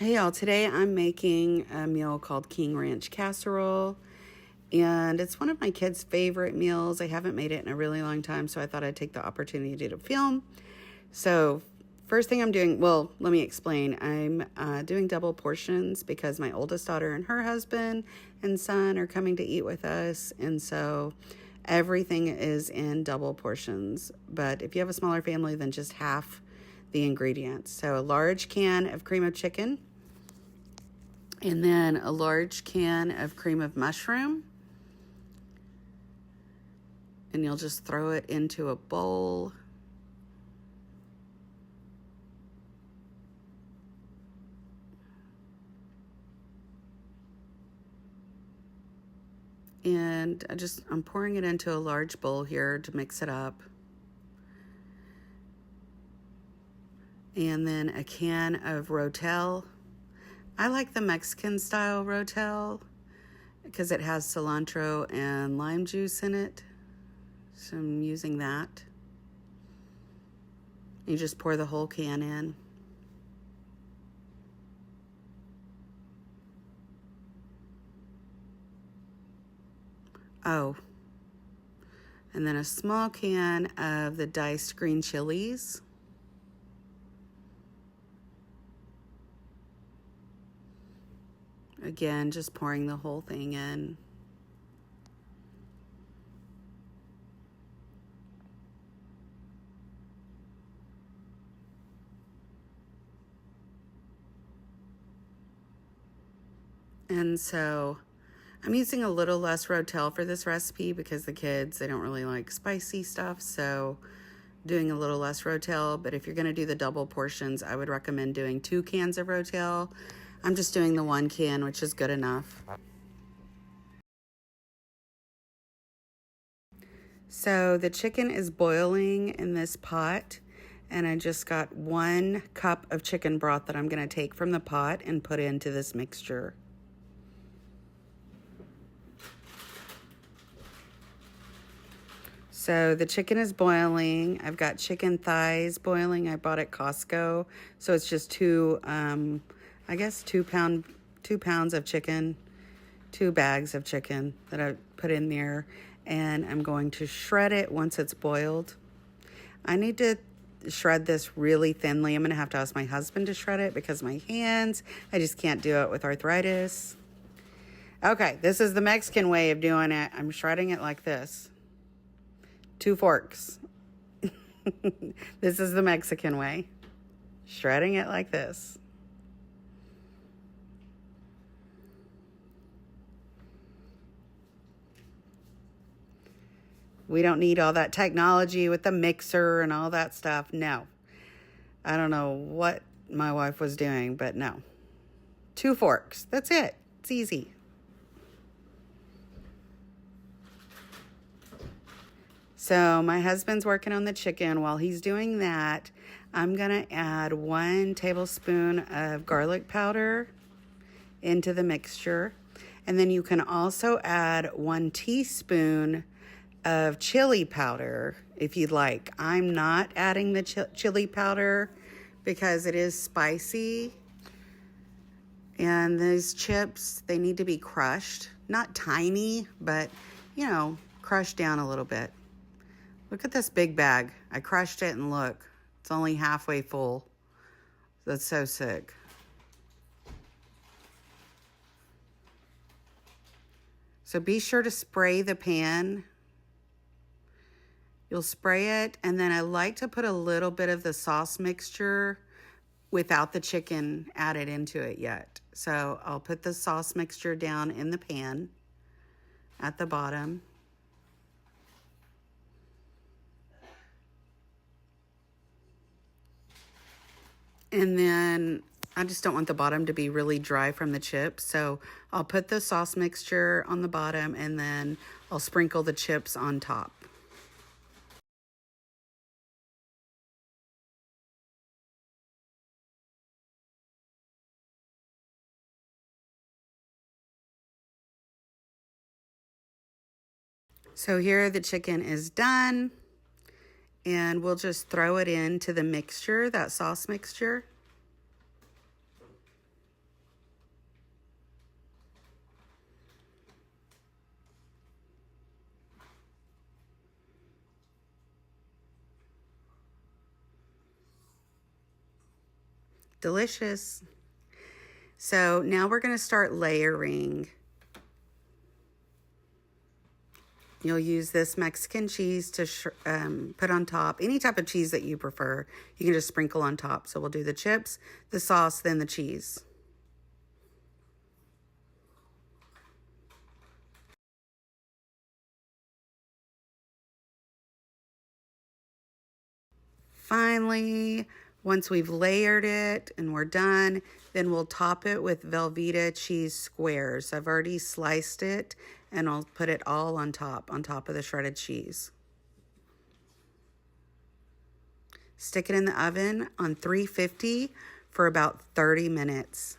Hey y'all, today I'm making a meal called King Ranch casserole, and it's one of my kids' favorite meals. I haven't made it in a really long time, so I thought I'd take the opportunity to film. So first thing I'm doing, well, let me explain. I'm doing double portions because my oldest daughter and her husband and son are coming to eat with us, and so everything is in double portions. But if you have a smaller family, then just half the ingredients. So a large can of cream of chicken, and then a large can of cream of mushroom. And you'll just throw it into a bowl. And I'm pouring it into a large bowl here to mix it up. And then a can of Rotel. I like the Mexican style Rotel because it has cilantro and lime juice in it. So I'm using that. You just pour the whole can in. Oh, and then a small can of the diced green chilies. Again, just pouring the whole thing in. And so I'm using a little less Rotel for this recipe because the kids, they don't really like spicy stuff. So doing a little less Rotel, but if you're going to do the double portions, I would recommend doing 2 cans of Rotel. I'm just doing the 1 can, which is good enough. So the chicken is boiling in this pot, and I just got 1 cup of chicken broth that I'm going to take from the pot and put into this mixture. So the chicken is boiling. I've got chicken thighs boiling. I bought at Costco. So it's just 2 pounds of chicken, 2 bags of chicken that I put in there. And I'm going to shred it once it's boiled. I need to shred this really thinly. I'm going to have to ask my husband to shred it because my hands, I just can't do it with arthritis. Okay, this is the Mexican way of doing it. I'm shredding it like this. 2 forks. This is the Mexican way. Shredding it like this. We don't need all that technology with the mixer and all that stuff. No. I don't know what my wife was doing, but no. 2 forks. That's it. It's easy. So my husband's working on the chicken. While he's doing that, I'm going to add 1 tablespoon of garlic powder into the mixture. And then you can also add 1 teaspoon of chili powder if you'd like. I'm not adding the chili powder because it is spicy. And these chips, they need to be crushed. Not tiny, but, crushed down a little bit. Look at this big bag. I crushed it and look, it's only halfway full. That's so sick. So be sure to spray the pan. You'll spray it, and then I like to put a little bit of the sauce mixture without the chicken added into it yet. So I'll put the sauce mixture down in the pan at the bottom. And then I just don't want the bottom to be really dry from the chips. So I'll put the sauce mixture on the bottom, and then I'll sprinkle the chips on top. So here the chicken is done, and we'll just throw it into the mixture, that sauce mixture. delicious. So now we're going to start layering. You'll use this Mexican cheese to put on top. Any type of cheese that you prefer, you can just sprinkle on top. So we'll do the chips, the sauce, then the cheese. Finally, once we've layered it and we're done, then we'll top it with Velveeta cheese squares. I've already sliced it and I'll put it all on top of the shredded cheese. Stick it in the oven on 350 for about 30 minutes.